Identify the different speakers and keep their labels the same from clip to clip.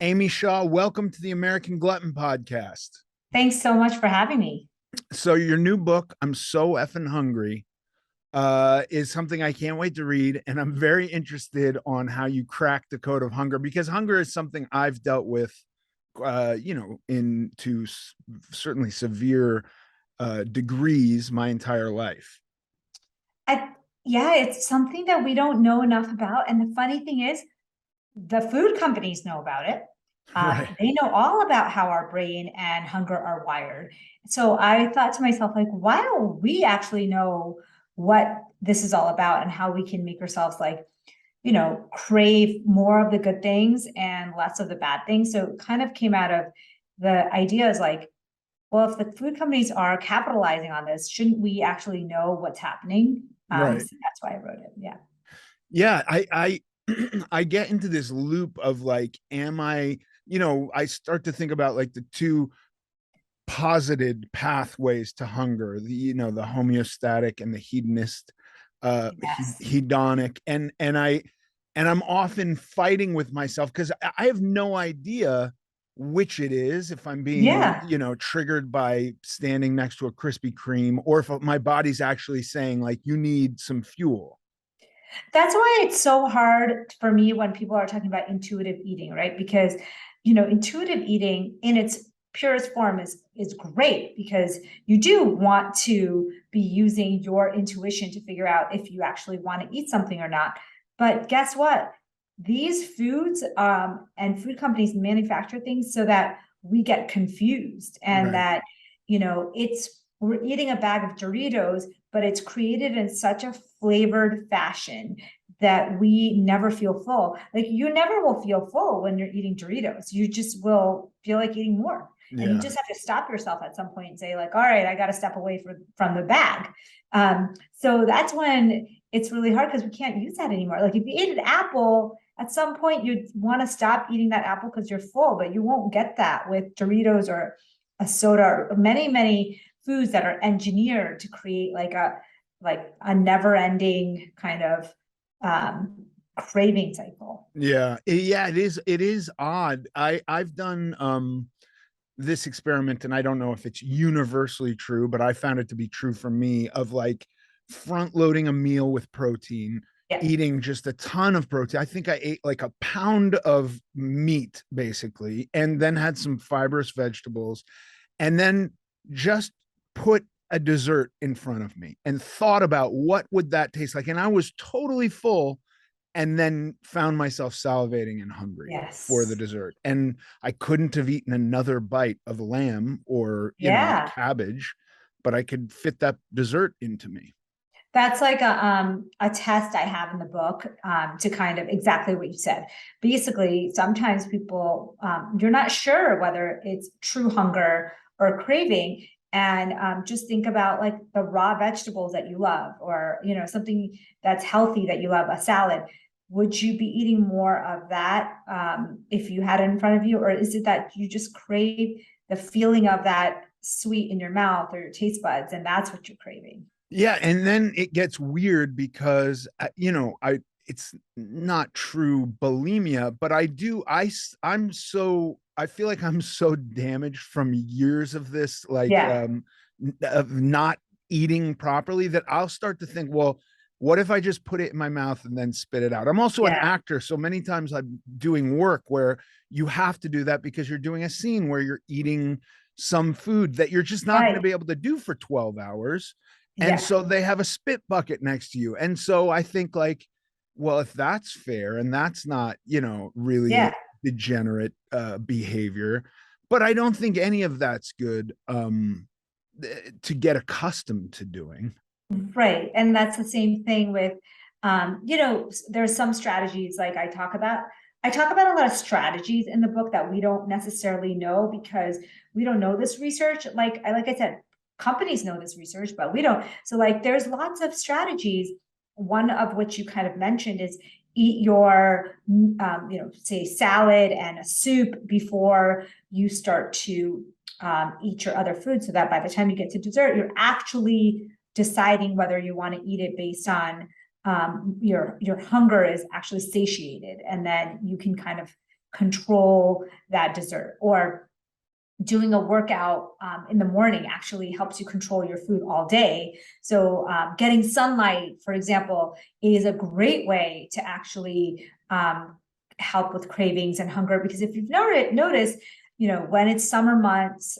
Speaker 1: Amy Shah, welcome to the American Glutton podcast.
Speaker 2: Thanks so much for having me.
Speaker 1: So, your new book, I'm So Effing Hungry, is something I can't wait to read. And I'm very interested on how you crack the code of hunger because hunger is something I've dealt with, into certainly severe degrees my entire life.
Speaker 2: I, yeah, it's something that we don't know enough about. And the funny thing is, the food companies know about it.
Speaker 1: Right.
Speaker 2: They know all about how our brain and hunger are wired. So I thought to myself, like, why don't we actually know what this is all about and how we can make ourselves crave more of the good things and less of the bad things. So it kind of came out of the idea is like, well, if the food companies are capitalizing on this, shouldn't we actually know what's happening?
Speaker 1: Right.
Speaker 2: So that's why I wrote it. Yeah.
Speaker 1: Yeah. I get into this loop of like, am I, I start to think about like the two posited pathways to hunger, the homeostatic and the hedonist,
Speaker 2: Yes.
Speaker 1: hedonic, and I'm often fighting with myself because I have no idea which it is, if I'm being
Speaker 2: Yeah.
Speaker 1: triggered by standing next to a Krispy Kreme, or if my body's actually saying like you need some fuel.
Speaker 2: That's why it's so hard for me when people are talking about intuitive eating, right? Because, intuitive eating in its purest form is great because you do want to be using your intuition to figure out if you actually want to eat something or not. But guess what? These foods and food companies manufacture things so that we get confused and
Speaker 1: Right.
Speaker 2: that, it's we're eating a bag of Doritos, but it's created in such a flavored fashion that we never feel full. Like you never will feel full when you're eating Doritos. You just will feel like eating more. And you
Speaker 1: Yeah.
Speaker 2: just have to stop yourself at some point and say, like, all right, I got to step away from the bag. So that's when it's really hard because we can't use that anymore. Like if you ate an apple, at some point you'd want to stop eating that apple because you're full, but you won't get that with Doritos or a soda or many foods that are engineered to create like a never-ending kind of craving cycle.
Speaker 1: Yeah. Yeah, it is odd. I've done this experiment, and I don't know if it's universally true, but I found it to be true for me, of like front loading a meal with protein,
Speaker 2: Yeah.
Speaker 1: eating just a ton of protein. I think I ate like a pound of meat basically, and then had some fibrous vegetables, and then just put a dessert in front of me and thought about what would that taste like. And I was totally full, and then found myself salivating and hungry for the
Speaker 2: Yes.
Speaker 1: dessert. And I couldn't have eaten another bite of lamb or,
Speaker 2: Yeah.
Speaker 1: cabbage, but I could fit that dessert into me.
Speaker 2: That's like a test I have in the book to kind of exactly what you said. Basically, sometimes people you're not sure whether it's true hunger or craving, and just think about like the raw vegetables that you love, or something that's healthy that you love, a salad. Would you be eating more of that if you had it in front of you, or is it that you just crave the feeling of that sweet in your mouth or your taste buds, and that's what you're craving?
Speaker 1: Yeah, and then it gets weird because I it's not true bulimia, but I'm so I feel like I'm so damaged from years of this, like
Speaker 2: Yeah.
Speaker 1: of not eating properly, that I'll start to think, well, what if I just put it in my mouth and then spit it out? I'm also an
Speaker 2: Yeah.
Speaker 1: actor, so many times I'm doing work where you have to do that because you're doing a scene where you're eating some food that you're just not going to
Speaker 2: Right.
Speaker 1: be able to do for 12 hours. And
Speaker 2: Yeah.
Speaker 1: so they have a spit bucket next to you. And so I think like, well, if that's fair and that's not, really
Speaker 2: Yeah.
Speaker 1: degenerate behavior, but I don't think any of that's good to get accustomed to doing.
Speaker 2: Right. And that's the same thing with, there's some strategies like I talk about a lot of strategies in the book that we don't necessarily know because we don't know this research. Like I said, companies know this research, but we don't. So like there's lots of strategies. One of which you kind of mentioned is eat your, say salad and a soup before you start to eat your other food so that by the time you get to dessert, you're actually deciding whether you want to eat it based on your hunger is actually satiated, and then you can kind of control that dessert. Or doing a workout in the morning actually helps you control your food all day. So getting sunlight, for example, is a great way to actually help with cravings and hunger. Because if you've noticed, when it's summer months,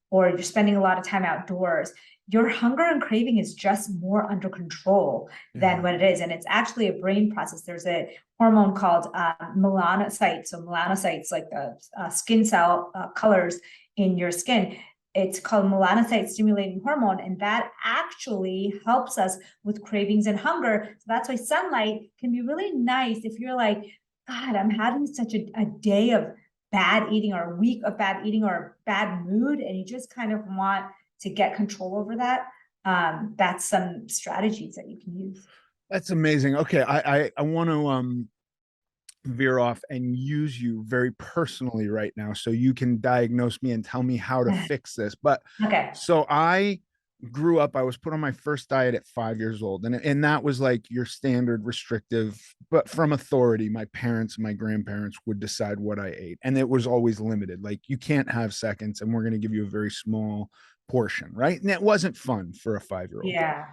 Speaker 2: or you're spending a lot of time outdoors, your hunger and craving is just more under control than when it is. And it's actually a brain process. There's a hormone called melanocytes. So melanocytes, like the skin cell colors in your skin, it's called melanocyte stimulating hormone. And that actually helps us with cravings and hunger. So that's why sunlight can be really nice if you're like, God, I'm having such a day of bad eating, or a week of bad eating, or a bad mood, and you just kind of want to get control over that. That's some strategies that you can use.
Speaker 1: That's amazing. Okay, I want to veer off and use you very personally right now, so you can diagnose me and tell me how to fix this. But
Speaker 2: Okay.
Speaker 1: so I grew up, I was put on my first diet at 5 years old, and that was like your standard restrictive, but from authority. My parents, my grandparents would decide what I ate, and it was always limited. Like, you can't have seconds, and we're going to give you a very small portion, right? And it wasn't fun for a 5 year old.
Speaker 2: Yeah.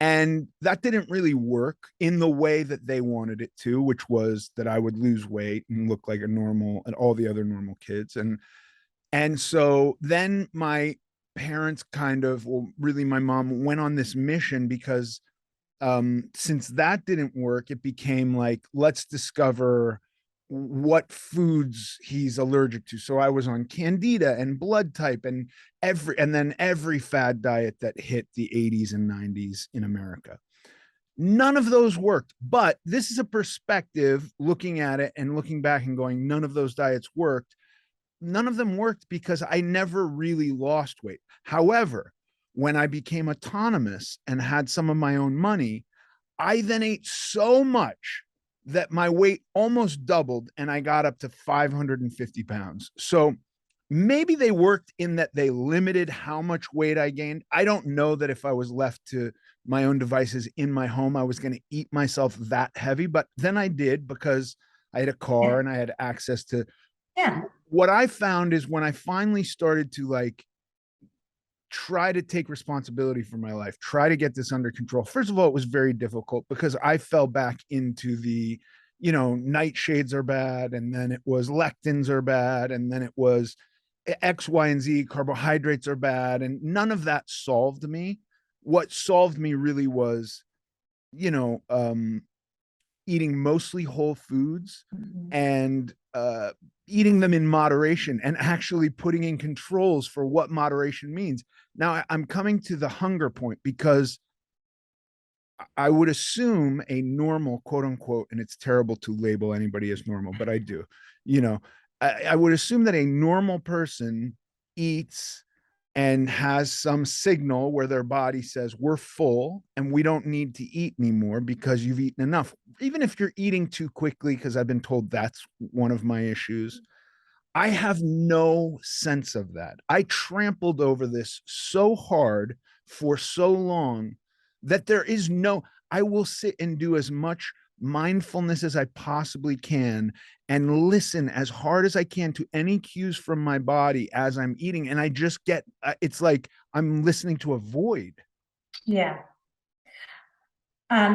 Speaker 1: And that didn't really work in the way that they wanted it to, which was that I would lose weight and look like a normal and all the other normal kids. And so then my parents kind of, well, really my mom went on this mission, because since that didn't work, it became like, let's discover what foods he's allergic to. So I was on candida and blood type and then every fad diet that hit the 80s and 90s in America. None of those worked. But this is a perspective looking at it and looking back and going, none of those diets worked. None of them worked because I never really lost weight. However, when I became autonomous and had some of my own money, I then ate so much that my weight almost doubled and I got up to 550 pounds. So maybe they worked in that they limited how much weight I gained. I don't know that if I was left to my own devices in my home, I was going to eat myself that heavy, but then I did, because I had a car and I had access to.
Speaker 2: Yeah.
Speaker 1: What I found is when I finally started to like try to take responsibility for my life, try to get this under control. First of all, it was very difficult because I fell back into the, nightshades are bad. And then it was lectins are bad. And then it was X, Y, and Z, carbohydrates are bad. And none of that solved me. What solved me really was, you know, eating mostly whole foods and eating them in moderation, and actually putting in controls for what moderation means. Now I'm coming to the hunger point, because I would assume a normal, quote unquote, and it's terrible to label anybody as normal, but I do, I would assume that a normal person eats and has some signal where their body says, we're full and we don't need to eat anymore because you've eaten enough. Even if you're eating too quickly, because I've been told that's one of my issues, I have no sense of that. I trampled over this so hard for so long that there is no, I will sit and do as much mindfulness as I possibly can and listen as hard as I can to any cues from my body as I'm eating. And I just get, it's like I'm listening to a void.
Speaker 2: Yeah.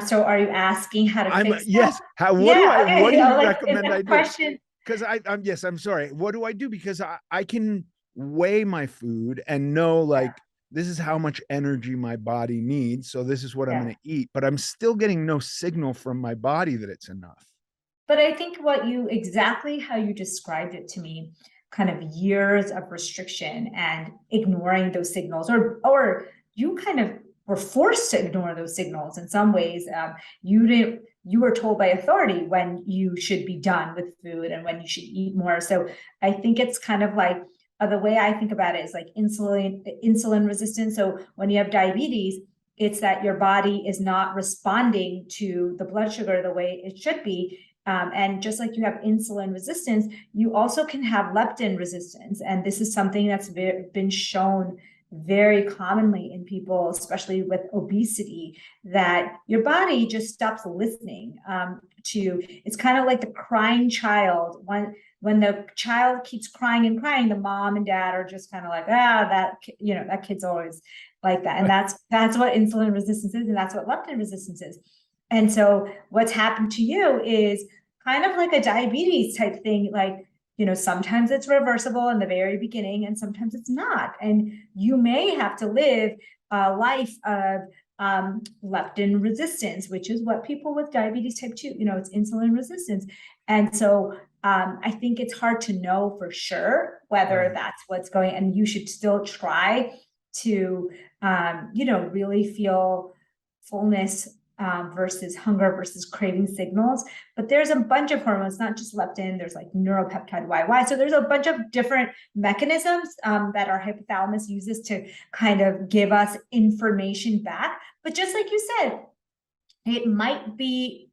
Speaker 2: So are you asking how to fix that?
Speaker 1: Yes.
Speaker 2: Yeah.
Speaker 1: What
Speaker 2: Okay.
Speaker 1: do you
Speaker 2: Is
Speaker 1: recommend
Speaker 2: that
Speaker 1: I
Speaker 2: a
Speaker 1: do?
Speaker 2: question?
Speaker 1: Because yes, I'm sorry. What do I do? Because I can weigh my food and know,
Speaker 2: Yeah.
Speaker 1: like, this is how much energy my body needs. So this is what I'm
Speaker 2: Yeah.
Speaker 1: going to eat, but I'm still getting no signal from my body that it's enough.
Speaker 2: But I think exactly how you described it to me, kind of years of restriction and ignoring those signals, or you kind of were forced to ignore those signals in some ways. You were told by authority when you should be done with food and when you should eat more. So I think it's kind of like, the way I think about it is like insulin resistance. So when you have diabetes, it's that your body is not responding to the blood sugar the way it should be. And just like you have insulin resistance, you also can have leptin resistance. And this is something that's been shown very commonly in people, especially with obesity, that your body just stops listening to, it's kind of like the crying child. When the child keeps crying and crying, the mom and dad are just kind of like, that kid's always like that. And that's what insulin resistance is, and that's what leptin resistance is. And so what's happened to you is kind of like a diabetes type thing. Like, sometimes it's reversible in the very beginning and sometimes it's not. And you may have to live a life of leptin resistance, which is what people with diabetes type 2, it's insulin resistance. And so I think it's hard to know for sure whether that's what's going, and you should still try to, really feel fullness versus hunger versus craving signals. But there's a bunch of hormones, not just leptin, there's like neuropeptide YY. So there's a bunch of different mechanisms that our hypothalamus uses to kind of give us information back. But just like you said, it might be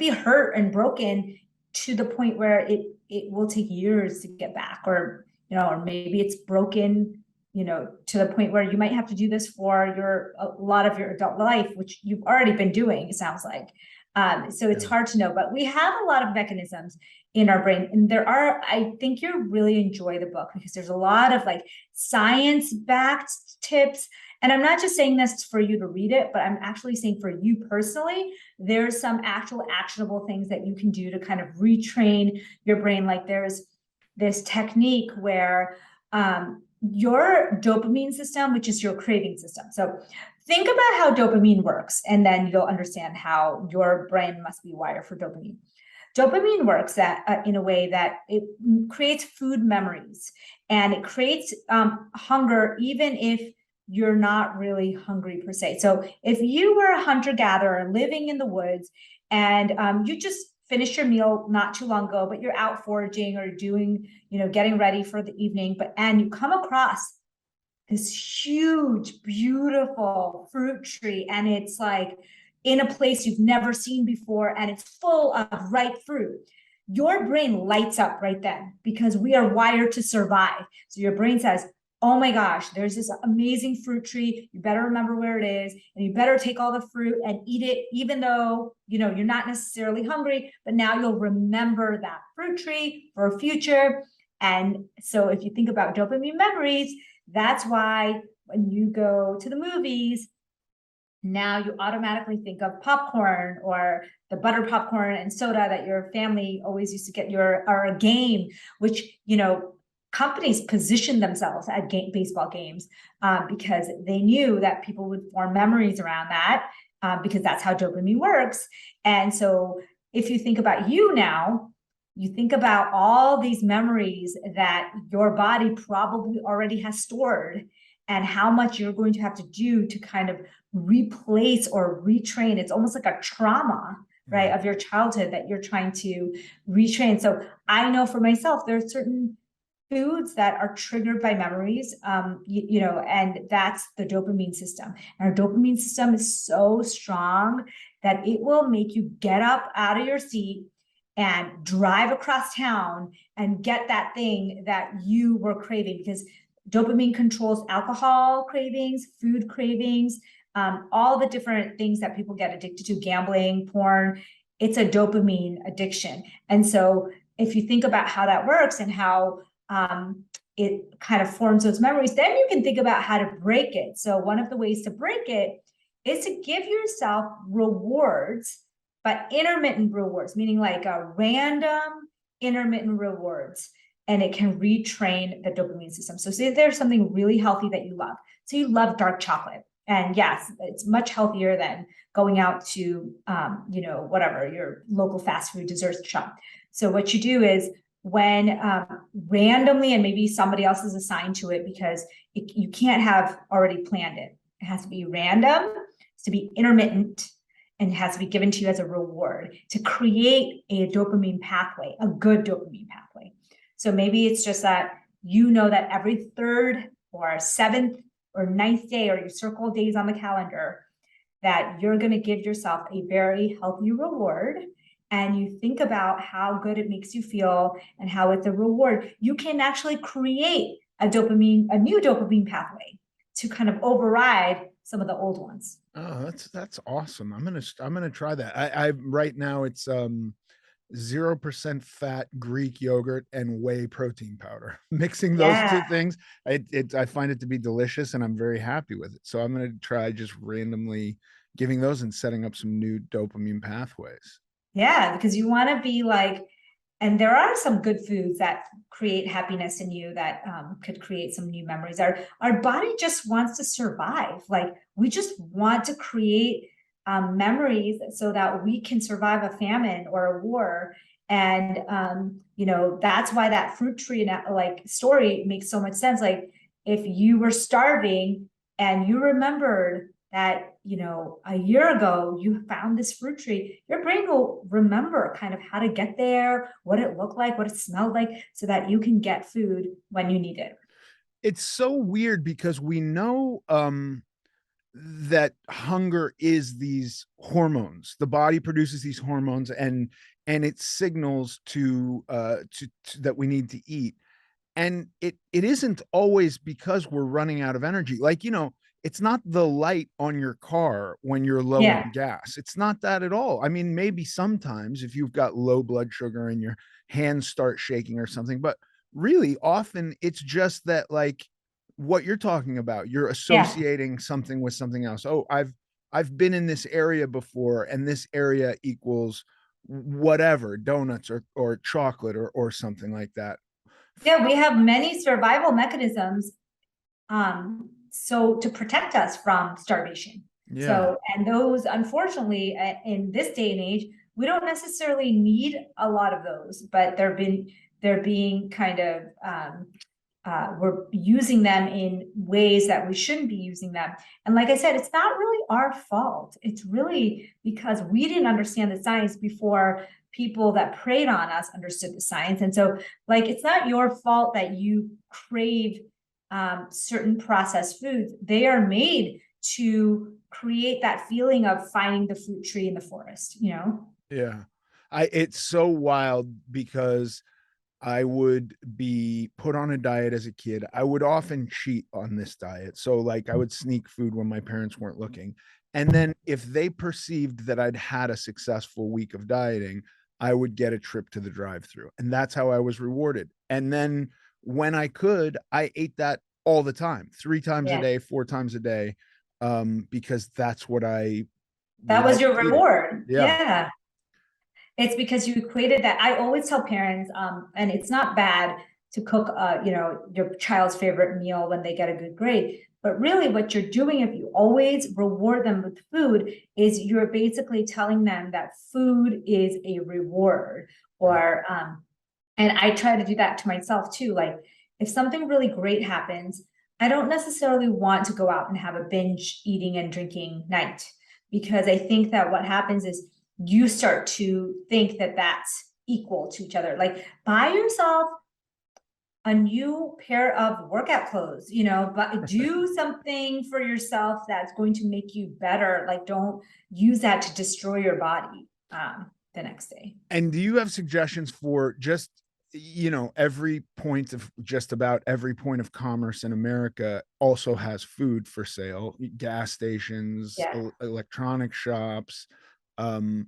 Speaker 2: hurt and broken to the point where it will take years to get back, or or maybe it's broken to the point where you might have to do this for a lot of your adult life, which you've already been doing, it sounds like. So it's hard to know, but we have a lot of mechanisms in our brain. And I think you'll really enjoy the book because there's a lot of like science-backed tips. And I'm not just saying this for you to read it, but I'm actually saying for you personally, there's some actual actionable things that you can do to kind of retrain your brain. Like there's this technique where your dopamine system, which is your craving system. So think about how dopamine works, and then you'll understand how your brain must be wired for dopamine. Dopamine works in a way that it creates food memories, and it creates hunger even if you're not really hungry per se. So if you were a hunter-gatherer living in the woods and you just finished your meal not too long ago, but you're out foraging or doing, getting ready for the evening, and you come across this huge, beautiful fruit tree, and it's like in a place you've never seen before, and it's full of ripe fruit. Your brain lights up right then because we are wired to survive. So your brain says, oh my gosh, there's this amazing fruit tree. You better remember where it is, and you better take all the fruit and eat it, even though, you're not necessarily hungry, but now you'll remember that fruit tree for a future. And so if you think about dopamine memories, that's why when you go to the movies, now you automatically think of popcorn or the butter popcorn and soda that your family always used to get or a game, which, companies positioned themselves at baseball games because they knew that people would form memories around that because that's how dopamine works. And so if you think about you now, you think about all these memories that your body probably already has stored and how much you're going to have to do to kind of replace or retrain. It's almost like a trauma, right, of your childhood that you're trying to retrain. So I know for myself, there are certain foods that are triggered by memories, and that's the dopamine system. And our dopamine system is so strong that it will make you get up out of your seat and drive across town and get that thing that you were craving, because dopamine controls alcohol cravings, food cravings, all the different things that people get addicted to, gambling, porn. It's a dopamine addiction. And so if you think about how that works and how it kind of forms those memories, then you can think about how to break it. So one of the ways to break it is to give yourself rewards, but intermittent rewards, meaning like a random intermittent rewards, and it can retrain the dopamine system. So say there's something really healthy that you love. So you love dark chocolate. And yes, it's much healthier than going out to, whatever, your local fast food dessert shop. So what you do is when randomly, and maybe somebody else is assigned to it because you can't have already planned it. It has to be random, it's to be intermittent, and it has to be given to you as a reward to create a dopamine pathway, a good dopamine pathway. So maybe it's just that that every third or seventh or ninth day, or you circle days on the calendar, that you're going to give yourself a very healthy reward. And you think about how good it makes you feel and how it's a reward, you can actually create a new dopamine pathway to kind of override some of the old ones.
Speaker 1: Oh, that's awesome. I'm gonna try that. I right now it's 0% fat Greek yogurt and whey protein powder. Mixing those
Speaker 2: Yeah.
Speaker 1: two things, I find it to be delicious, and I'm very happy with it. So I'm gonna try just randomly giving those and setting up some new dopamine pathways.
Speaker 2: Yeah, because you want to be like, and there are some good foods that create happiness in you that could create some new memories. Our body just wants to survive. Like we just want to create memories so that we can survive a famine or a war. And you know, that's why that fruit tree like story makes so much sense. Like if you were starving and you remembered that, you know, a year ago you found this fruit tree, your brain will remember kind of how to get there, what it looked like, what it smelled like, so that you can get food when you need it.
Speaker 1: It's so weird because we know that hunger is these hormones. The body produces these hormones, and it signals to that we need to eat. And it isn't always because we're running out of energy. Like, it's not the light on your car when you're low on
Speaker 2: Yeah.
Speaker 1: gas. It's not that at all. I mean, maybe sometimes if you've got low blood sugar and your hands start shaking or something, but really often it's just that, like, what you're talking about, you're
Speaker 2: Yeah.
Speaker 1: associating something with something else. Oh, I've been in this area before, and this area equals whatever, donuts or chocolate or something like that.
Speaker 2: Yeah, we have many survival mechanisms so to protect us from starvation.
Speaker 1: Yeah.
Speaker 2: So, and those, unfortunately, in this day and age, we don't necessarily need a lot of those, but they're being kind of we're using them in ways that we shouldn't be using them. And like I said, it's not really our fault. It's really because we didn't understand the science before people that preyed on us understood the science. And so, like, it's not your fault that you crave certain processed foods. They are made to create that feeling of finding the fruit tree in the forest, you know?
Speaker 1: Yeah. It's so wild because I would be put on a diet as a kid. I would often cheat on this diet. So, like, I would sneak food when my parents weren't looking. And then if they perceived that I'd had a successful week of dieting, I would get a trip to the drive-through. And that's how I was rewarded. And then when I could, I ate that all the time, 3 times a
Speaker 2: Yeah.
Speaker 1: day, 4 times a day, because that's what I
Speaker 2: That was
Speaker 1: loved
Speaker 2: your
Speaker 1: eating.
Speaker 2: reward.
Speaker 1: Yeah.
Speaker 2: Yeah. It's because you equated that. I always tell parents, and it's not bad to cook, you know, your child's favorite meal when they get a good grade. But really, what you're doing if you always reward them with food is you're basically telling them that food is a reward.
Speaker 1: Yeah.
Speaker 2: Or, and I try to do that to myself too. Like, if something really great happens, I don't necessarily want to go out and have a binge eating and drinking night, because I think that what happens is you start to think that that's equal to each other. Like buy yourself a new pair of workout clothes, you know, but do something for yourself that's going to make you better. Like don't use that to destroy your body the next day.
Speaker 1: And do you have suggestions for just, every point of just about every point of commerce in America also has food for sale, gas stations,
Speaker 2: Yeah.
Speaker 1: electronic shops, um,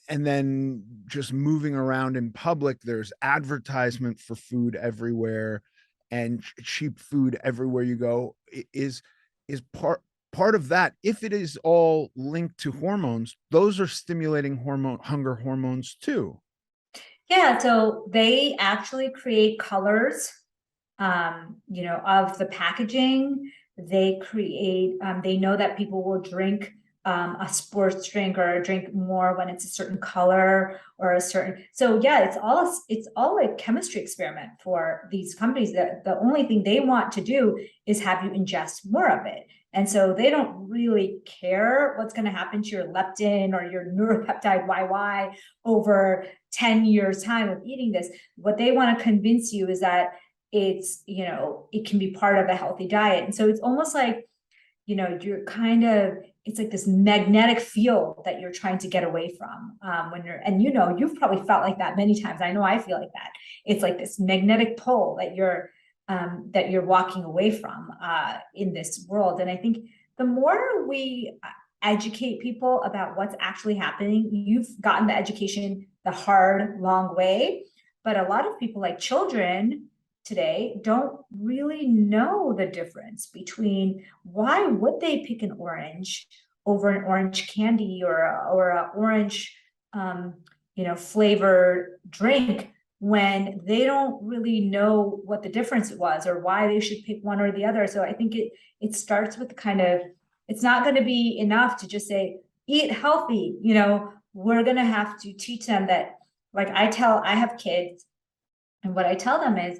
Speaker 1: and then just moving around in public, there's advertisement for food everywhere and cheap food everywhere you go. Is part of that, if it is all linked to hormones, those are stimulating hunger hormones too.
Speaker 2: Yeah, so they actually create colors, you know, of the packaging. They create, they know that people will drink a sports drink or drink more when it's a certain color or a certain. So yeah, it's all a chemistry experiment for these companies. That the only thing they want to do is have you ingest more of it. And so they don't really care what's going to happen to your leptin or your neuropeptide YY over 10 years time of eating this. What they want to convince you is that it's, you know, it can be part of a healthy diet. And so it's almost like, you know, you're kind of, it's like this magnetic field that you're trying to get away from when you're, and you know, you've probably felt like that many times. I know I feel like that. It's like this magnetic pull that you're walking away from in this world. And I think the more we educate people about what's actually happening, you've gotten the education the hard, long way. But a lot of people, like children today, don't really know the difference between why would they pick an orange over an orange candy or a orange flavored drink when they don't really know what the difference was or why they should pick one or the other. So I think it starts with kind of, it's not going to be enough to just say eat healthy. We're going to have to teach them that, like I have kids, and what I tell them is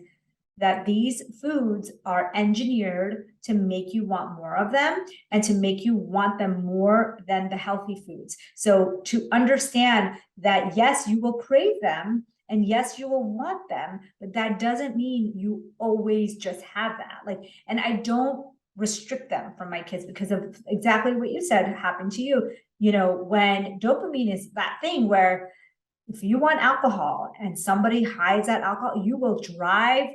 Speaker 2: that these foods are engineered to make you want more of them and to make you want them more than the healthy foods. So to understand that, yes, you will crave them and yes, you will want them, but that doesn't mean you always just have that. Like, and I don't restrict them from my kids because of exactly what you said happened to you. When dopamine is that thing where if you want alcohol and somebody hides that alcohol, you will drive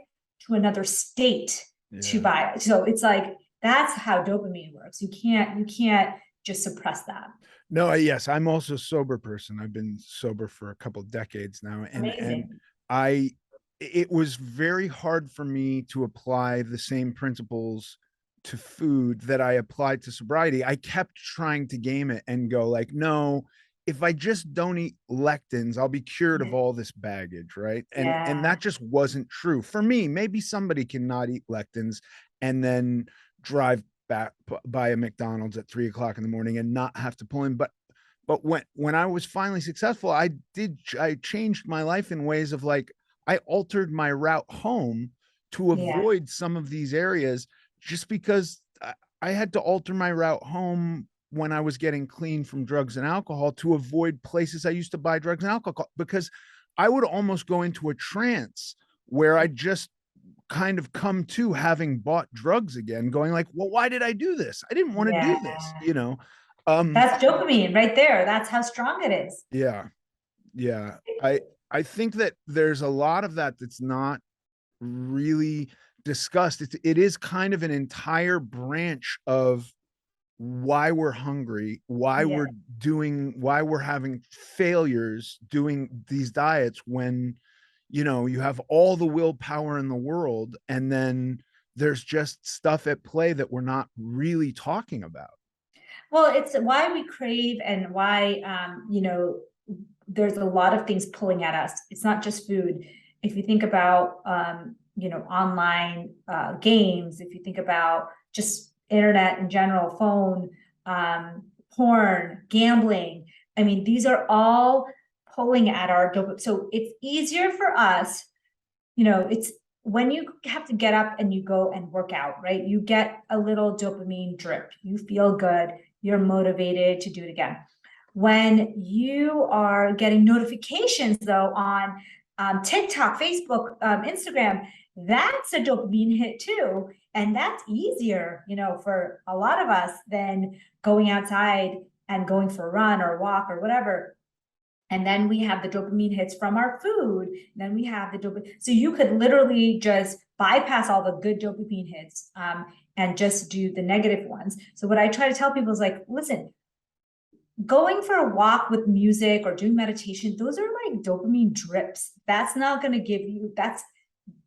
Speaker 2: to another state to
Speaker 1: Yeah.
Speaker 2: buy it. So it's like that's how dopamine works. You can't just suppress that.
Speaker 1: No, yes, I'm also a sober person. I've been sober for a couple decades now, and
Speaker 2: Amazing.
Speaker 1: I it was very hard for me to apply the same principles to food that I applied to sobriety. I kept trying to game it and go like, no, if I just don't eat lectins, I'll be cured of
Speaker 2: Yeah.
Speaker 1: all this baggage, right? And
Speaker 2: Yeah.
Speaker 1: that just wasn't true. For me, maybe somebody can not eat lectins and then drive back by a McDonald's at 3 o'clock in the morning and not have to pull in. But when I was finally successful, I changed my life in ways of like I altered my route home to
Speaker 2: Yeah.
Speaker 1: avoid some of these areas just because I had to alter my route home when I was getting clean from drugs and alcohol to avoid places I used to buy drugs and alcohol because I would almost go into a trance where I just kind of come to having bought drugs again, going like, well, why did I do this? I didn't want to do
Speaker 2: Yeah.
Speaker 1: this. Um,
Speaker 2: That's dopamine right there. That's how strong it is.
Speaker 1: yeah, yeah. I think that there's a lot of that that's not really discussed. It is kind of an entire branch of why we're hungry,
Speaker 2: Yeah.
Speaker 1: why we're having failures doing these diets when you have all the willpower in the world and then there's just stuff at play that we're not really talking about.
Speaker 2: Well, it's why we crave and why, there's a lot of things pulling at us. It's not just food. If you think about, online games, if you think about just internet in general, phone, porn, gambling, I mean, these are all pulling at our dopamine. So it's easier for us, it's when you have to get up and you go and work out, right? You get a little dopamine drip. You feel good. You're motivated to do it again. When you are getting notifications, though, on TikTok, Facebook, Instagram, that's a dopamine hit too. And that's easier, for a lot of us than going outside and going for a run or a walk or whatever. And then we have the dopamine hits from our food. Then we have the dopamine. So you could literally just bypass all the good dopamine hits and just do the negative ones. So what I try to tell people is like, listen, going for a walk with music or doing meditation, those are like dopamine drips. That's not going to give you,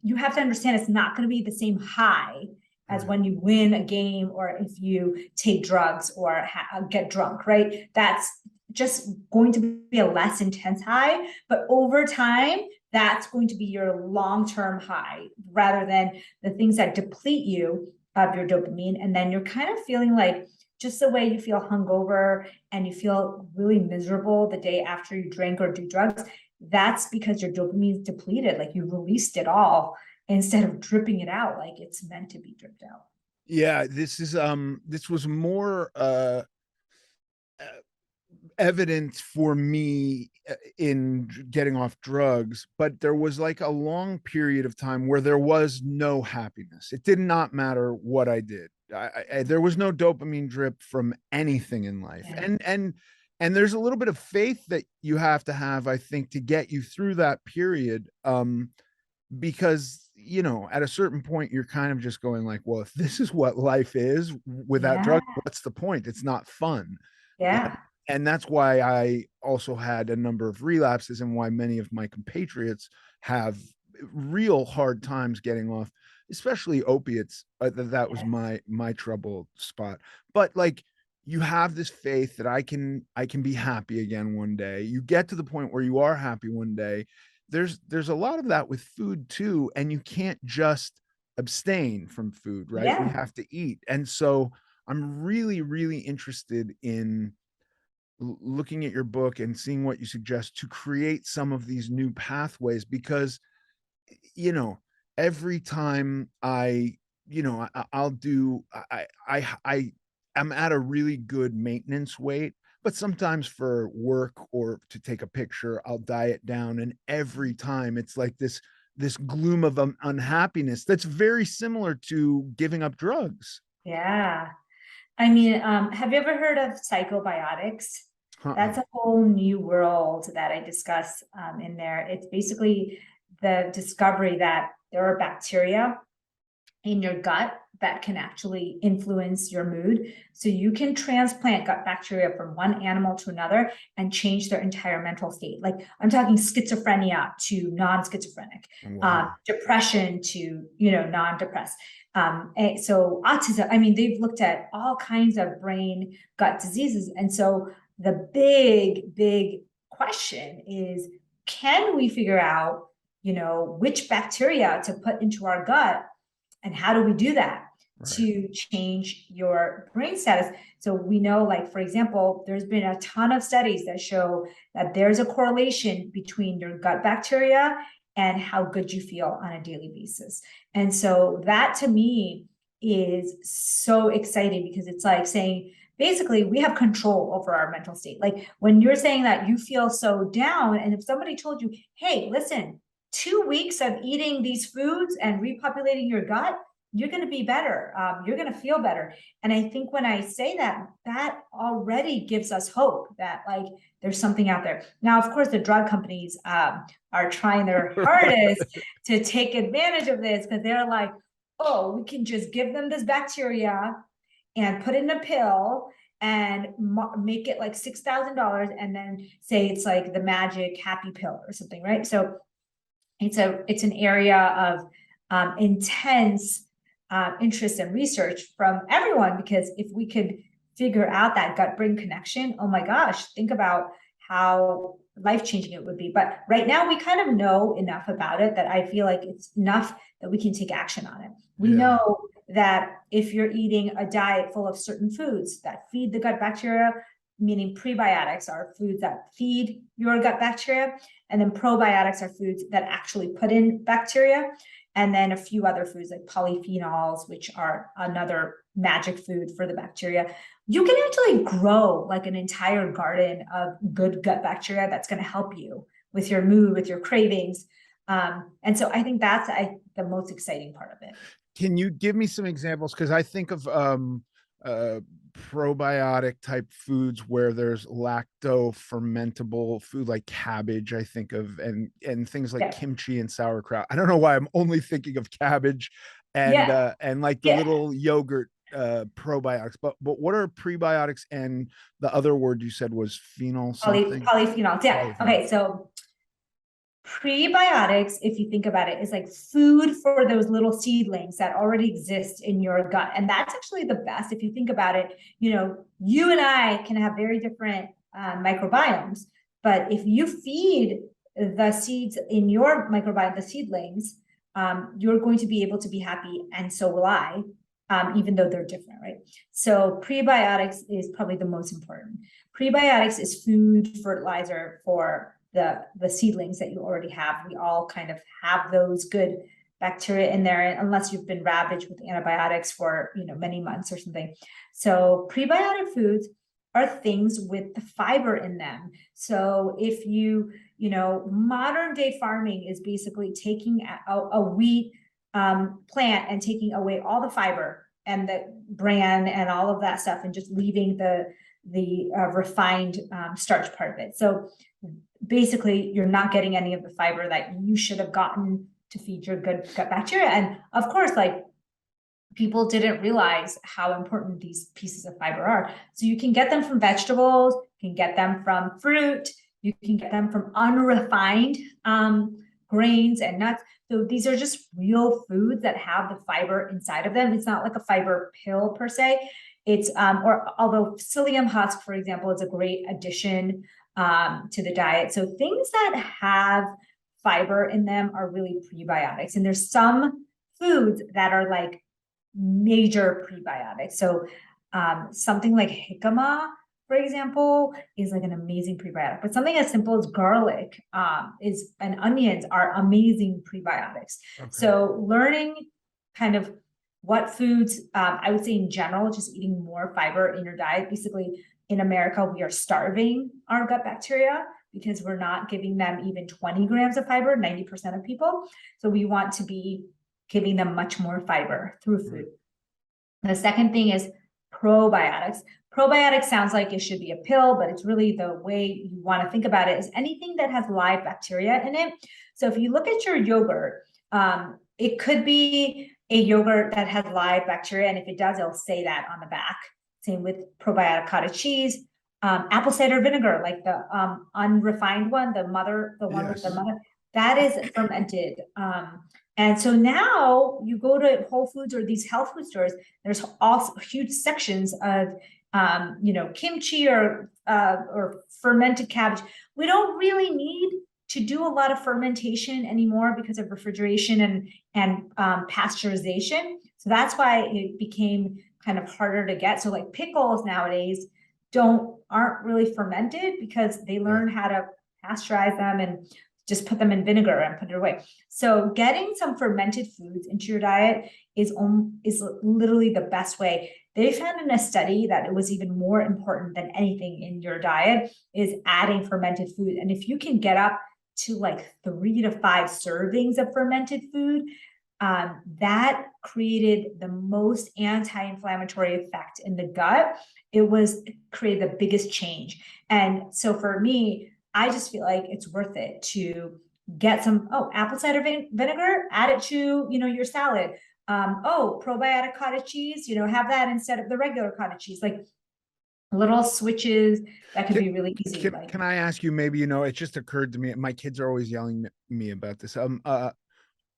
Speaker 2: you have to understand it's not going to be the same high as
Speaker 1: Right.
Speaker 2: when you win a game or if you take drugs or get drunk, right? That's just going to be a less intense high, but over time, that's going to be your long-term high rather than the things that deplete you of your dopamine. And then you're kind of feeling like just the way you feel hungover and you feel really miserable the day after you drink or do drugs. That's because your dopamine is depleted, like you released it all instead of dripping it out like it's meant to be dripped out.
Speaker 1: Yeah, this was more evident for me in getting off drugs, but there was like a long period of time where there was no happiness. It did not matter what I did. There was no dopamine drip from anything in life.
Speaker 2: Yeah.
Speaker 1: And there's a little bit of faith that you have to have, I think, to get you through that period. because at a certain point you're kind of just going like, well, if this is what life is without
Speaker 2: Yeah,
Speaker 1: drugs, what's the point? It's not fun. and,
Speaker 2: yeah,
Speaker 1: and that's why I also had a number of relapses, and why many of my compatriots have real hard times getting off, especially opiates. That was
Speaker 2: yeah,
Speaker 1: my trouble spot. But like, you have this faith that I can be happy again one day. You get to the point where you are happy one day. There's a lot of that with food too, and you can't just abstain from food, right? We
Speaker 2: yeah,
Speaker 1: have to eat. And so I'm really, really interested in looking at your book and seeing what you suggest to create some of these new pathways, because you know every time I'll do I am at a really good maintenance weight, but sometimes for work or to take a picture I'll diet down, and every time it's like this gloom of unhappiness that's very similar to giving up drugs.
Speaker 2: yeah. I mean, have you ever heard of psychobiotics?
Speaker 1: Uh-uh.
Speaker 2: That's a whole new world that I discuss in there. It's basically the discovery that there are bacteria in your gut that can actually influence your mood. So you can transplant gut bacteria from one animal to another and change their entire mental state. Like I'm talking schizophrenia to non-schizophrenic,
Speaker 1: Wow.
Speaker 2: depression to non-depressed. So autism. I mean, they've looked at all kinds of brain gut diseases, and so the big question is, can we figure out which bacteria to put into our gut, and how do we do that
Speaker 1: Right.
Speaker 2: to change your brain status? So we know, like, for example, there's been a ton of studies that show that there's a correlation between your gut bacteria and how good you feel on a daily basis. And so that to me is so exciting, because it's like saying, basically, we have control over our mental state. Like when you're saying that you feel so down, and if somebody told you, hey, listen, 2 weeks of eating these foods and repopulating your gut, you're going to be better. You're going to feel better. And I think when I say that, that already gives us hope that like there's something out there. Now, of course, the drug companies are trying their hardest to take advantage of this, because they're like, oh, we can just give them this bacteria and put it in a pill and make it like $6,000 and then say it's like the magic happy pill or something, right? So it's an area of intense interest and research from everyone, because if we could figure out that gut brain connection, oh my gosh, think about how life changing it would be. But right now we kind of know enough about it that I feel like it's enough that we can take action on it. We
Speaker 1: Yeah.
Speaker 2: know that if you're eating a diet full of certain foods that feed the gut bacteria, meaning prebiotics are foods that feed your gut bacteria, and then probiotics are foods that actually put in bacteria. And then a few other foods like polyphenols, which are another magic food for the bacteria. You can actually grow like an entire garden of good gut bacteria that's going to help you with your mood, with your cravings. And so I think that's the most exciting part of it.
Speaker 1: Can you give me some examples? Because I think of uh, probiotic type foods where there's lacto fermentable food like cabbage, I think of, and things like
Speaker 2: Yeah.
Speaker 1: kimchi and sauerkraut. I don't know why I'm only thinking of cabbage
Speaker 2: Yeah.
Speaker 1: and like the
Speaker 2: Yeah.
Speaker 1: little yogurt probiotics. But what are prebiotics, and the other word you said was phenol something?
Speaker 2: Polyphenols. Yeah.
Speaker 1: Polyphenol.
Speaker 2: Okay. So prebiotics, if you think about it, is like food for those little seedlings that already exist in your gut. And that's actually the best. If you think about it, you and I can have very different microbiomes, but if you feed the seeds in your microbiome, the seedlings, you're going to be able to be happy. And so will I. Even though they're different, right? So prebiotics is probably the most important. Prebiotics is food fertilizer for the seedlings that you already have. We all kind of have those good bacteria in there, unless you've been ravaged with antibiotics for many months or something. So prebiotic foods are things with the fiber in them. So if modern day farming is basically taking a wheat plant and taking away all the fiber and the bran and all of that stuff, and just leaving the refined starch part of it. So basically, you're not getting any of the fiber that you should have gotten to feed your good gut bacteria. And of course, like, people didn't realize how important these pieces of fiber are. So you can get them from vegetables, you can get them from fruit, you can get them from unrefined grains and nuts. So these are just real foods that have the fiber inside of them. It's not like a fiber pill per se. It's or although psyllium husk, for example, is a great addition to the diet. So things that have fiber in them are really prebiotics. And there's some foods that are like major prebiotics. So something like jicama, for example, is like an amazing prebiotic. But something as simple as garlic and onions are amazing prebiotics.
Speaker 1: Okay.
Speaker 2: So learning kind of what foods, I would say in general, just eating more fiber in your diet. Basically, in America, we are starving our gut bacteria because we're not giving them even 20 grams of fiber, 90% of people. So we want to be giving them much more fiber through food. The second thing is probiotics. Probiotics sounds like it should be a pill, but it's really the way you want to think about it is anything that has live bacteria in it. So if you look at your yogurt, it could be a yogurt that has live bacteria. And if it does, it'll say that on the back. Same with probiotic cottage cheese. Apple cider vinegar, like the unrefined one, the one with the mother, that is fermented. And so now you go to Whole Foods or these health food stores, there's also huge sections of, kimchi or fermented cabbage. We don't really need to do a lot of fermentation anymore because of refrigeration and pasteurization. So that's why it became kind of harder to get. So like pickles nowadays aren't really fermented because they learn how to pasteurize them and just put them in vinegar and put it away. So getting some fermented foods into your diet is literally the best way. They found in a study that it was even more important than anything in your diet is adding fermented food. And if you can get up to like 3 to 5 servings of fermented food, that created the most anti-inflammatory effect in the gut. It created the biggest change. And so for me, I just feel like it's worth it to get some, apple cider vinegar, add it to, your salad. Probiotic cottage cheese, have that instead of the regular cottage cheese, like little switches that could be really easy.
Speaker 1: Can I ask you, maybe, it just occurred to me, my kids are always yelling at me about this.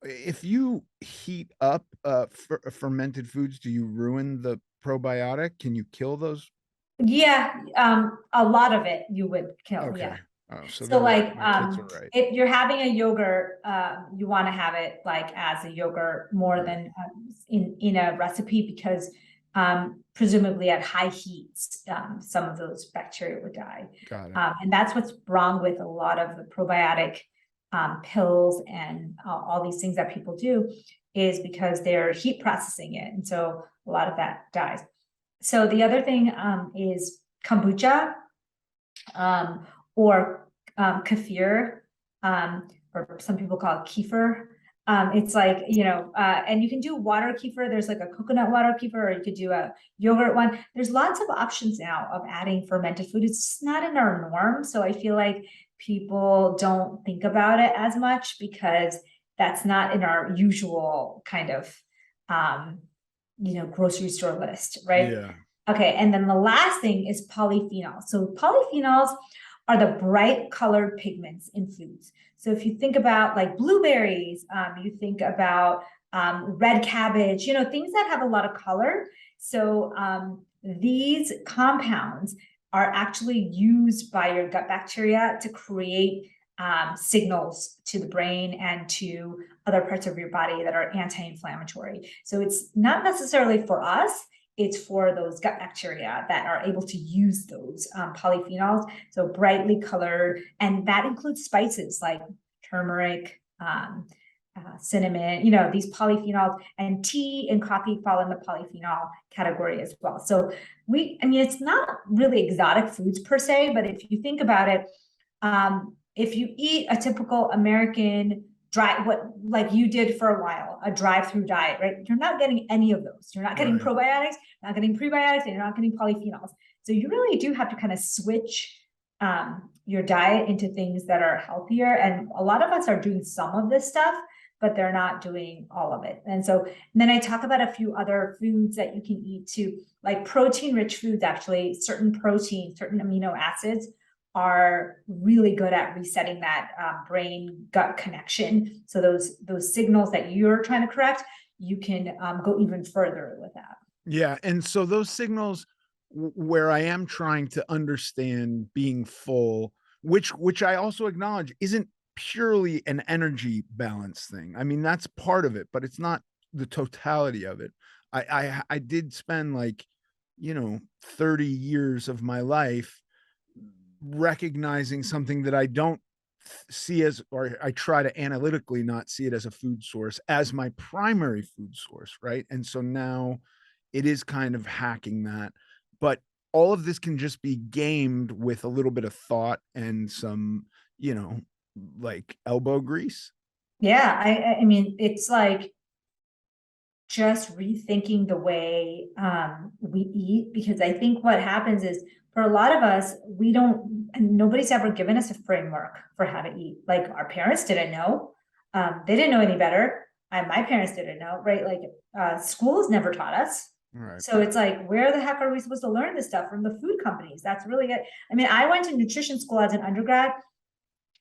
Speaker 1: If you heat up fermented foods, do you ruin the probiotic? Can you kill those?
Speaker 2: Yeah, a lot of it you would kill. Okay. Yeah.
Speaker 1: Oh, so
Speaker 2: like
Speaker 1: my kids are right.
Speaker 2: If you're having a yogurt, you want to have it like as a yogurt more than in a recipe because presumably at high heats, some of those bacteria would die.
Speaker 1: Got it.
Speaker 2: And that's what's wrong with a lot of the probiotic pills and all these things that people do is because they're heat processing it. And so a lot of that dies. So the other thing is kombucha or kefir, or some people call it kefir. It's like, and you can do water kefir. There's like a coconut water kefir, or you could do a yogurt one. There's lots of options now of adding fermented food. It's just not in our norm. So I feel like people don't think about it as much because that's not in our usual kind of, grocery store list, right?
Speaker 1: Yeah.
Speaker 2: Okay, and then the last thing is polyphenols. So polyphenols are the bright colored pigments in foods. So if you think about like blueberries, you think about red cabbage, things that have a lot of color. So these compounds are actually used by your gut bacteria to create signals to the brain and to other parts of your body that are anti-inflammatory. So it's not necessarily for us, it's for those gut bacteria that are able to use those polyphenols. So brightly colored, and that includes spices like turmeric, cinnamon, these polyphenols, and tea and coffee fall in the polyphenol category as well. So it's not really exotic foods per se, but if you think about it, if you eat a typical American like you did for a while, a drive-through diet, right? You're not getting any of those. You're not getting probiotics, not getting prebiotics, and you're not getting polyphenols. So you really do have to kind of switch your diet into things that are healthier. And a lot of us are doing some of this stuff, but they're not doing all of it. And so, and then I talk about a few other foods that you can eat too, like protein rich foods. Actually, certain proteins, certain amino acids are really good at resetting that brain gut connection. So those signals that you're trying to correct, you can go even further with that.
Speaker 1: Yeah. And so those signals where I am trying to understand being full, which I also acknowledge isn't purely an energy balance thing. I mean, that's part of it, but it's not the totality of it. I did spend like, 30 years of my life recognizing something that I don't see as, or I try to analytically not see it as a food source, as my primary food source, right? And so now it is kind of hacking that. But all of this can just be gamed with a little bit of thought and some, you know, like elbow grease.
Speaker 2: Yeah, I mean, it's like just rethinking the way we eat, because I think what happens is for a lot of us, we don't, and nobody's ever given us a framework for how to eat. Like our parents didn't know. They didn't know any better. My parents didn't know, right? Like schools never taught us.
Speaker 1: All right.
Speaker 2: So it's like, where the heck are we supposed to learn this stuff from? The food companies? That's really it. I mean, I went to nutrition school as an undergrad,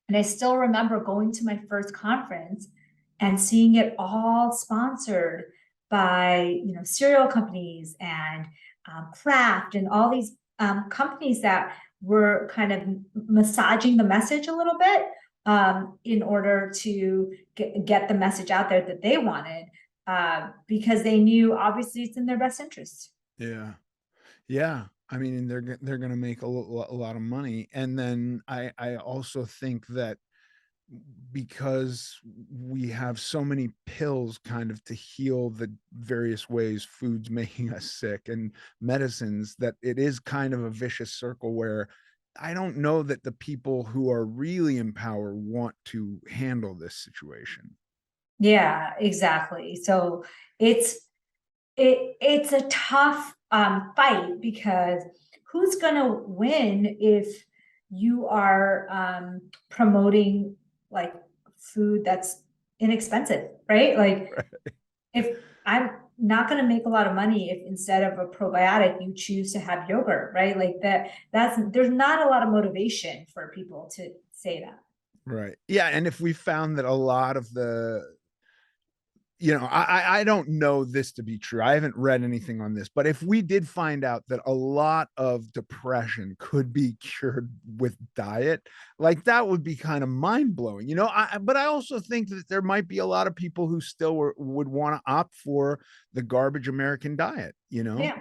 Speaker 2: and I still remember going to my first conference and seeing it all sponsored by, cereal companies and Kraft and all these companies that were kind of massaging the message a little bit in order to get the message out there that they wanted, because they knew obviously it's in their best interest.
Speaker 1: Yeah. Yeah. I mean, they're going to make a lot of money. And then I also think that because we have so many pills kind of to heal the various ways food's making us sick and medicines, that it is kind of a vicious circle where I don't know that the people who are really in power want to handle this situation.
Speaker 2: Yeah, exactly. So it's it's a tough fight, because who's gonna win if you are promoting like food that's inexpensive, right? Like if I'm not going to make a lot of money if instead of a probiotic you choose to have yogurt, right? Like that's there's not a lot of motivation for people to say that.
Speaker 1: Right. Yeah. And if we found that a lot of I don't know this to be true. I haven't read anything on this, but if we did find out that a lot of depression could be cured with diet, like that would be kind of mind blowing, but I also think that there might be a lot of people who still would want to opt for the garbage American diet.
Speaker 2: Yeah.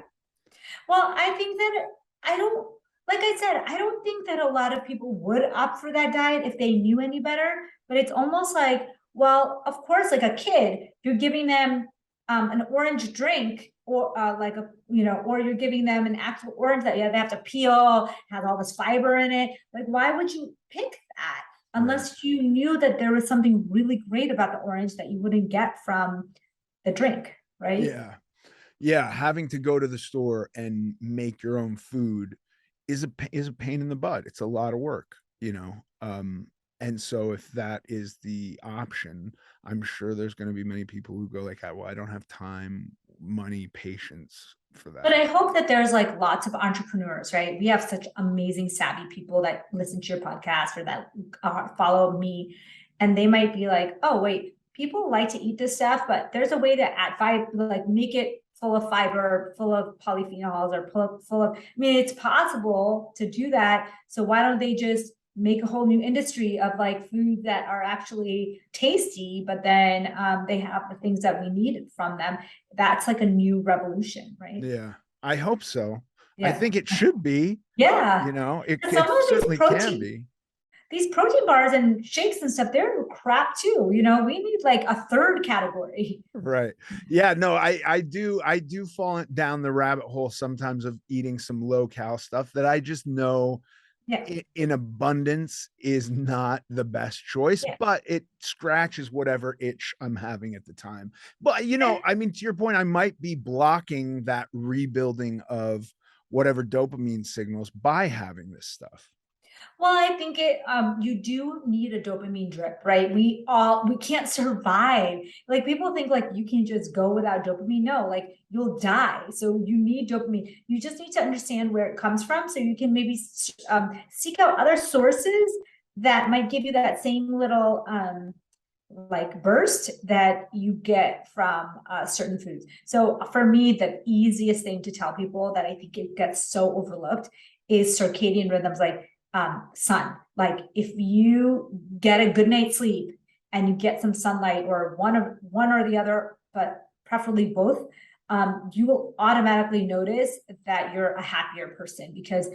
Speaker 2: Well, I think that I don't, like I said, I don't think that a lot of people would opt for that diet if they knew any better. But it's almost like, well, of course, like a kid, you're giving them an orange drink, or like or you're giving them an actual orange that they have to peel, has all this fiber in it. Like, why would you pick that
Speaker 1: Right.
Speaker 2: unless you knew that there was something really great about the orange that you wouldn't get from the drink, right?
Speaker 1: Yeah. Yeah, having to go to the store and make your own food is a pain in the butt. It's a lot of work. And so if that is the option, I'm sure there's going to be many people who go like, well, I don't have time, money, patience for
Speaker 2: But
Speaker 1: that.
Speaker 2: I hope that there's like lots of entrepreneurs, right? We have such amazing, savvy people that listen to your podcast or that follow me, and they might be like, "Oh, wait, people like to eat this stuff, but there's a way to add fiber, like make it full of fiber, full of polyphenols, or full of." I mean, it's possible to do that. So why don't they just make a whole new industry of like foods that are actually tasty, but then they have the things that we need from them? That's like a new revolution, right?
Speaker 1: Yeah, I hope so. I
Speaker 2: Yeah.
Speaker 1: think it should be,
Speaker 2: Yeah.
Speaker 1: it,
Speaker 2: And some
Speaker 1: it
Speaker 2: of
Speaker 1: certainly can be.
Speaker 2: these protein bars and shakes and stuff, they're crap too. We need like a third category.
Speaker 1: Right. Yeah, no, I do fall down the rabbit hole sometimes of eating some low cal stuff that I just know
Speaker 2: Yeah.
Speaker 1: in abundance is not the best choice,
Speaker 2: Yeah.
Speaker 1: but it scratches whatever itch I'm having at the time. But
Speaker 2: And
Speaker 1: I mean, to your point, I might be blocking that rebuilding of whatever dopamine signals by having this stuff.
Speaker 2: Well, I think you do need a dopamine drip, right? We can't survive. Like people think like you can just go without dopamine. No, like you'll die. So you need dopamine. You just need to understand where it comes from so you can maybe seek out other sources that might give you that same little like burst that you get from certain foods. So for me, the easiest thing to tell people that I think it gets so overlooked is circadian rhythms, like sun. Like if you get a good night's sleep and you get some sunlight, or one or the other, but preferably both, you will automatically notice that you're a happier person, because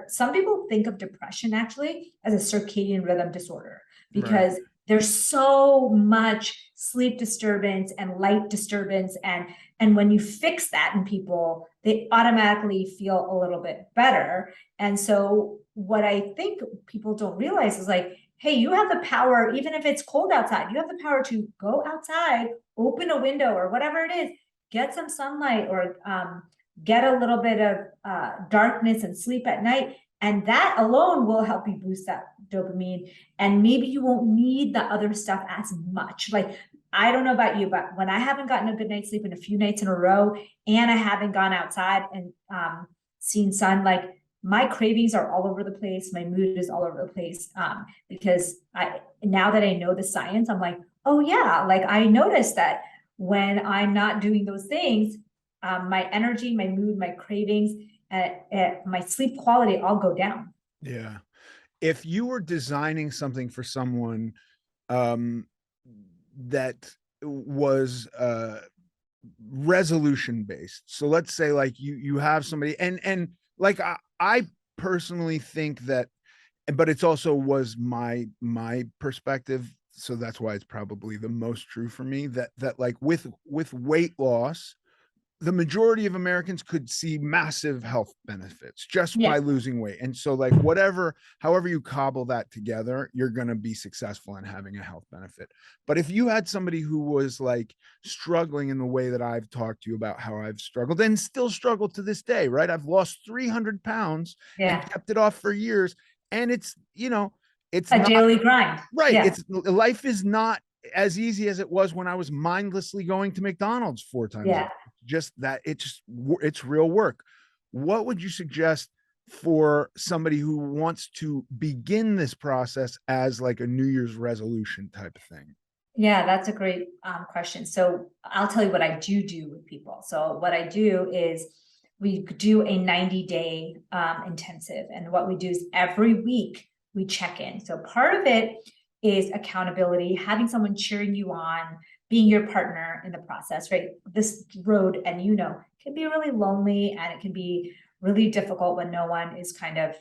Speaker 2: some people think of depression actually as a circadian rhythm disorder,
Speaker 1: Right.
Speaker 2: because there's so much sleep disturbance and light disturbance, and when you fix that in people, they automatically feel a little bit better. And so what I think people don't realize is like, hey, you have the power, even if it's cold outside, you have the power to go outside, open a window or whatever it is, get some sunlight, or get a little bit of darkness and sleep at night. And that alone will help you boost that dopamine. And maybe you won't need the other stuff as much. Like, I don't know about you, but when I haven't gotten a good night's sleep in a few nights in a row, and I haven't gone outside and seen sun, like my cravings are all over the place. My mood is all over the place, because now that I know the science, I'm like, oh yeah, like I noticed that when I'm not doing those things, my energy, my mood, my cravings, my sleep quality all go down.
Speaker 1: Yeah. If you were designing something for someone um, that was resolution based, so let's say like you have somebody, and like I personally think that, but it's also was my perspective, so that's why it's probably the most true for me, that like with weight loss, the majority of Americans could see massive health benefits just by
Speaker 2: Yeah.
Speaker 1: losing weight. And so, like, however you cobble that together, you're going to be successful in having a health benefit. But if you had somebody who was like struggling in the way that I've talked to you about how I've struggled and still struggle to this day, right? I've lost 300 pounds and
Speaker 2: Yeah.
Speaker 1: kept it off for years. And it's
Speaker 2: A
Speaker 1: not
Speaker 2: daily grind.
Speaker 1: right.
Speaker 2: Yeah.
Speaker 1: It's life is not as easy as it was when I was mindlessly going to McDonald's 4 times a day.
Speaker 2: Yeah.
Speaker 1: Just that it's real work. What would you suggest for somebody who wants to begin this process as like a New Year's resolution type of thing?
Speaker 2: Yeah, that's a great question. So I'll tell you what I do with people. So what I do is we do a 90-day intensive. And what we do is every week we check in. So part of it is accountability, having someone cheering you on, being your partner in the process, right? This road, and can be really lonely, and it can be really difficult when no one is kind of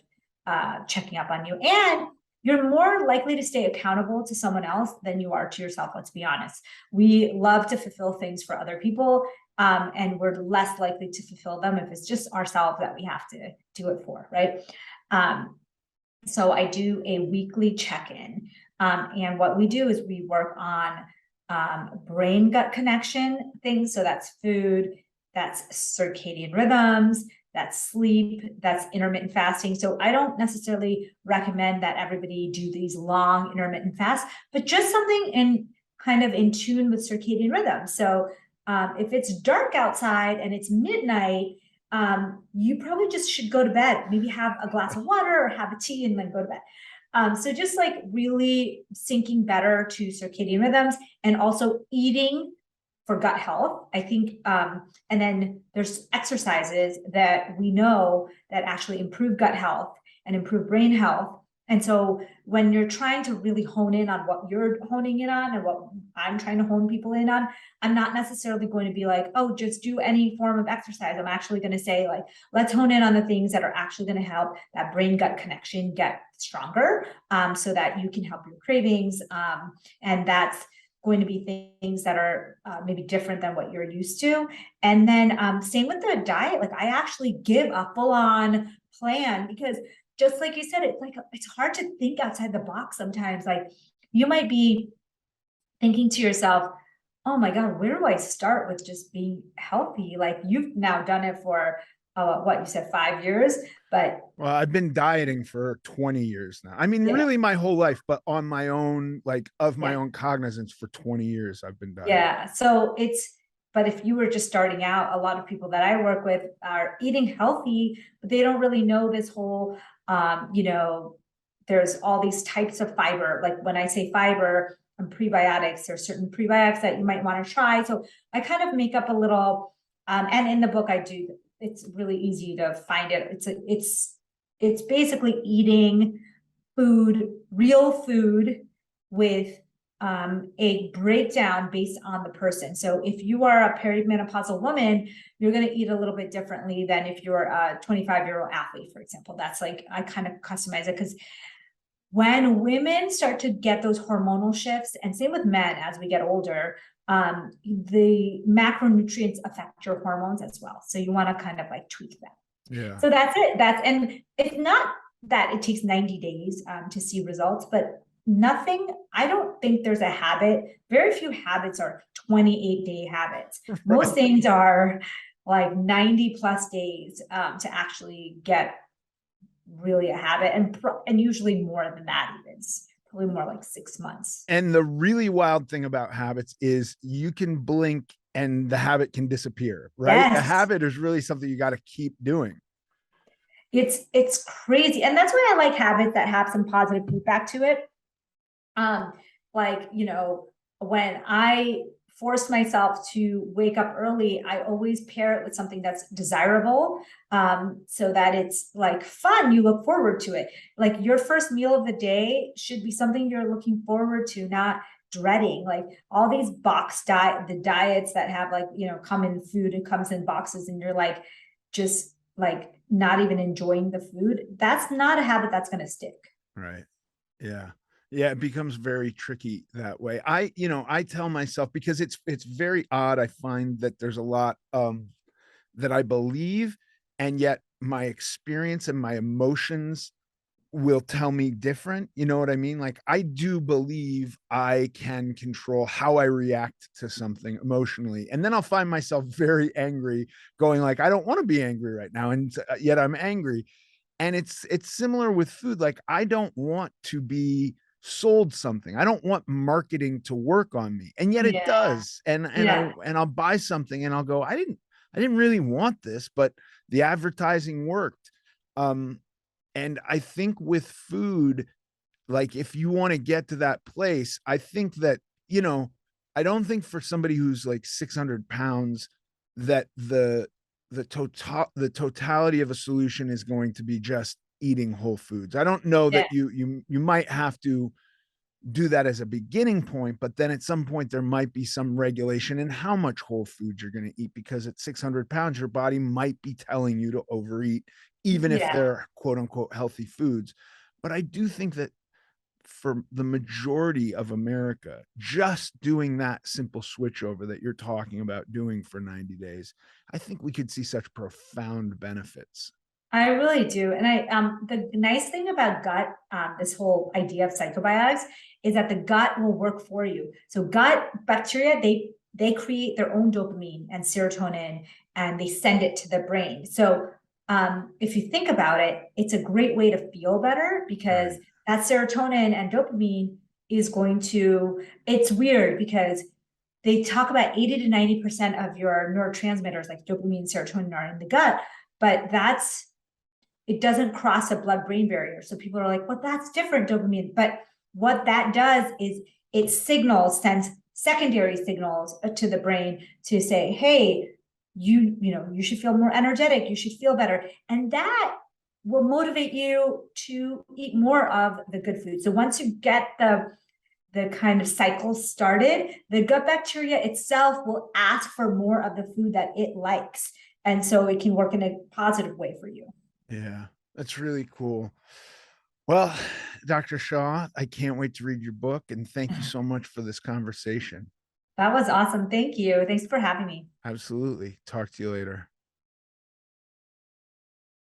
Speaker 2: checking up on you. And you're more likely to stay accountable to someone else than you are to yourself. Let's be honest. We love to fulfill things for other people, and we're less likely to fulfill them if it's just ourselves that we have to do it for, right? So I do a weekly check-in, and what we do is we work on brain gut connection things. So that's food, that's circadian rhythms, that's sleep, that's intermittent fasting. So I don't necessarily recommend that everybody do these long intermittent fasts, but just something in kind of in tune with circadian rhythm. So if it's dark outside and it's midnight, you probably just should go to bed. Maybe have a glass of water or have a tea and then go to bed. So just like really syncing better to circadian rhythms, and also eating for gut health, I think. And then there's exercises that we know that actually improve gut health and improve brain health. And so when you're trying to really hone in on what you're honing in on and what I'm trying to hone people in on, I'm not necessarily going to be like, oh, just do any form of exercise. I'm actually going to say, like, let's hone in on the things that are actually going to help that brain gut connection get stronger, so that you can help your cravings. And that's going to be things that are maybe different than what you're used to. And then same with the diet. Like I actually give a full-on plan, because just like you said, it's hard to think outside the box sometimes. Like you might be thinking to yourself, oh my God, where do I start with just being healthy? Like you've now done it for what you said, 5 years, but
Speaker 1: Well, I've been dieting for 20 years now. I mean,
Speaker 2: yeah,
Speaker 1: really my whole life, but on my own, like of my
Speaker 2: yeah,
Speaker 1: own cognizance for 20 years, I've been dieting.
Speaker 2: yeah. So but if you were just starting out, a lot of people that I work with are eating healthy, but they don't really know this whole, you know, there's all these types of fiber. Like when I say fiber and prebiotics, there's certain prebiotics that you might want to try. So I kind of make up a little, and in the book I do, it's really easy to find it. It's basically eating food, real food with a breakdown based on the person. So if you are a perimenopausal woman, you're going to eat a little bit differently than if you're a 25-year-old athlete, for example. That's like, I kind of customize it because when women start to get those hormonal shifts, and same with men as we get older, the macronutrients affect your hormones as well. So you want to kind of like tweak that.
Speaker 1: Yeah.
Speaker 2: So that's it. And it's not that it takes 90 days to see results, but nothing, I don't think there's a habit. Very few habits are 28-day habits. Most
Speaker 1: Right.
Speaker 2: things are like 90 plus days to actually get really a habit, and usually more than that, even probably more like 6 months.
Speaker 1: And the really wild thing about habits is you can blink and the habit can disappear, right? A
Speaker 2: Yes,
Speaker 1: habit is really something you got to keep doing.
Speaker 2: it's crazy, and that's why I like habits that have some positive feedback to it. Um, like, when I force myself to wake up early, I always pair it with something that's desirable, so that it's like fun. You look forward to it. Like your first meal of the day should be something you're looking forward to, not dreading. Like all these the diets that have like, come in food, it comes in boxes, and you're like, just like not even enjoying the food. That's not a habit that's going to stick.
Speaker 1: Right. Yeah. Yeah, it becomes very tricky that way. I tell myself because it's very odd. I find that there's a lot that I believe, and yet my experience and my emotions will tell me different. You know what I mean? Like I do believe I can control how I react to something emotionally. And then I'll find myself very angry, going like, I don't want to be angry right now. And yet I'm angry. And it's similar with food. Like I don't want to be sold something. I don't want marketing to work on me. And yet it
Speaker 2: Yeah.
Speaker 1: does.
Speaker 2: Yeah.
Speaker 1: And I'll buy something and I'll go, I didn't really want this, but the advertising worked. And I think with food, like if you want to get to that place, I think that, I don't think for somebody who's like 600 pounds that the totality of a solution is going to be just eating whole foods. I don't know
Speaker 2: Yeah.
Speaker 1: that you might have to do that as a beginning point, but then at some point there might be some regulation in how much whole food you're going to eat, because at 600 pounds your body might be telling you to overeat even if
Speaker 2: Yeah.
Speaker 1: they're quote unquote healthy foods. But I do think that for the majority of America, just doing that simple switch over that you're talking about doing for 90 days, I think we could see such profound benefits.
Speaker 2: I really do. And the nice thing about gut, this whole idea of psychobiotics, is that the gut will work for you. So gut bacteria, they create their own dopamine and serotonin, and they send it to the brain. So if you think about it, it's a great way to feel better, because
Speaker 1: Right.
Speaker 2: that serotonin and dopamine is going to, it's weird because they talk about 80 to 90% of your neurotransmitters like dopamine and serotonin are in the gut, but it doesn't cross a blood-brain barrier. So people are like, well, that's different, dopamine. But what that does is it sends secondary signals to the brain to say, hey, you should feel more energetic, you should feel better. And that will motivate you to eat more of the good food. So once you get the kind of cycle started, the gut bacteria itself will ask for more of the food that it likes. And so it can work in a positive way for you.
Speaker 1: Yeah, that's really cool. Well, Dr. Shaw, I can't wait to read your book, and thank you so much for this conversation.
Speaker 2: That was awesome. Thank you. Thanks for having me.
Speaker 1: Absolutely. Talk to you later.